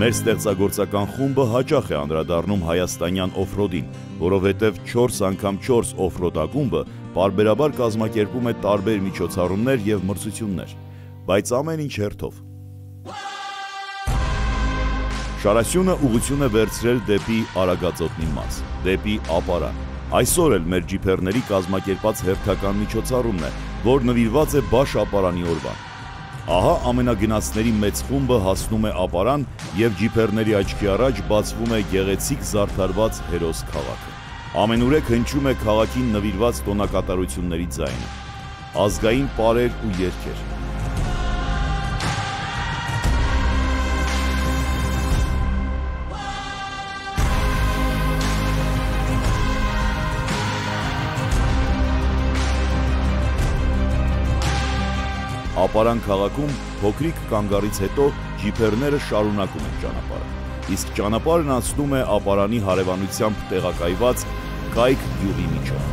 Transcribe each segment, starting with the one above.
Մեր ստեղծագործական խումբը հաճախ է անդրադառնում հայաստանյան օֆրոդին, որովհետև 4 անգամ 4 օֆրոդ ակումբը պարբերաբար կազմակերպում է տարբեր միջոցառումներ և մրցություններ, բայց ամեն ինչ հերթով։ Շարասյունը ուղղություն է վերցրել դեպի Արագածոտնի մարզ, դեպի Ապարան։ Այսօր էլ մեր ջիփերների կազմակերպած հերթական միջոցառումն է, որ նվիրված է Բաշ Ապարանի օրվան։ Ահա ամենագնացների մեծ խումբը հասնում է Ապարան և ջիփերների աչքի առաջ բացվում է գեղեցիկ զարդարված հերոս քաղաքը։ Ամենուրեք հնչում է քաղաքին նվիրված տոնակատարությունների ձայնը, ազգային պարեր ու երգեր։ Ապարան քաղաքում փոքրիկ կանգառից հետո ջիփերները շարունակում են ճանապարհը, իսկ ճանապարհն անցնում է Ապարանի հարևանությամբ տեղակայված Կայք գյուղի միջով։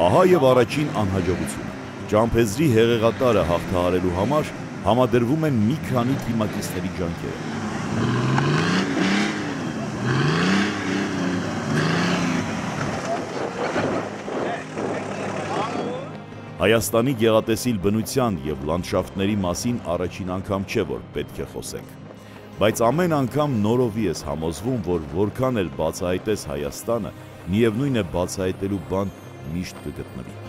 Ահա և առաջին անհաջողությունը։ Ճամփեզրի հեղեղատարը հաղթահարելու համար համադրվում են մի քանի թիմակիցների ջանքերը։ Հայաստանի գեղատեսիլ բնության և լանդշաֆտների մասին առաջին անգամ չէ, որ պետք է խոսենք։ Բայց ամեն անգամ նորովի ես համոզվում, որ որքան էլ բացահայտես Հայաստանը, միևնույն է բացահայտելու բան միշտ կգտնվի։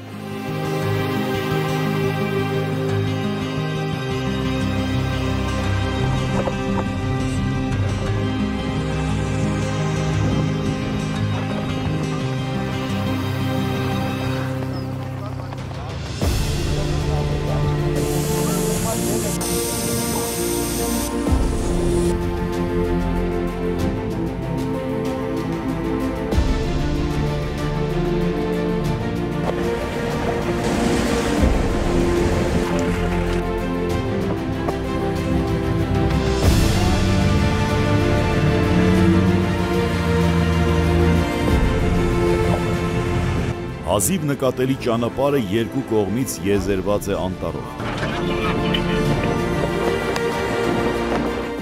Հազիվ նկատելի ճանապարհը երկու կողմից եզերված է անտառով։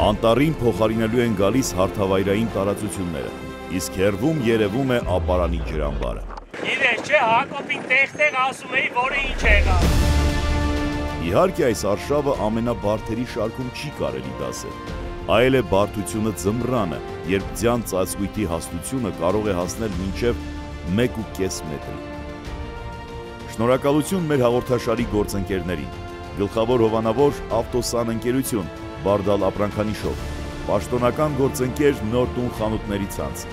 Անտառին փոխարինելու են գալիս հարթավայրային տարածությունները, իսկ հեռվում երևում է Ապարանի ջրամբարը։ Իրես չէ, Հակոբին տեղ-տեղ ասում էի, որը ինչ եղավ։ Իհարկե այս արշավը ամենաբարդերի շարքում չի կարելի դասել։ Այլ է բարդությունը ձմռանը, երբ ձյան ծածկույթի հաստությունը կարող է հասնել մինչև 1,5 մետր։ Շնորհակալություն մեր հաղորդաշարի գործընկերներին, գլխավոր հովանավոր ավտոսան ընկերություն, Բարդալ ապրանքանիշով, պաշտոնական գործընկեր Նոր տուն խանութների ցանց,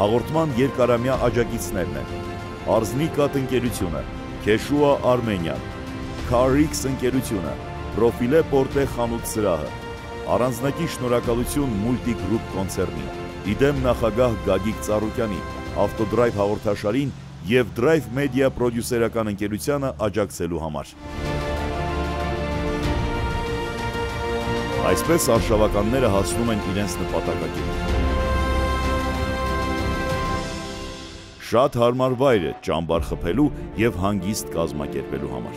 հաղորդման երկարամյա աջակիցներն են, Արզնիկատ ընկերությունը, Քեշուա Արմենիան, Քարիքս ընկերությունը, Պրոֆիլե Պորտե խանութ սրահը, առանձնակի շնորհակալություն Մուլտիգրուպ կոնցեռնին, իդեմ նախագահ Գագիկ Ծառուկյանի, Ավտոդրայվ հաղորդաշարին և Drive Media պրոդյուսերական ընկերությանը աջակցելու համար։ Այսպես արշավականները հասնում են իրենց նպատակակետին։ Շատ հարմար վայր է ճամբար խփելու և հանգիստ կազմակերպելու համար։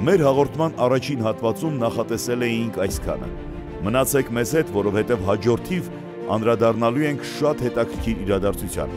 Մեր հաղորդման առաջին հատվածում նախատեսել էինք այսքանը։ Մնացեք մեզ հետ, որովհետև հաջորդիվ անդրադառնալու ենք շատ հետաքրքիր իրադարձության։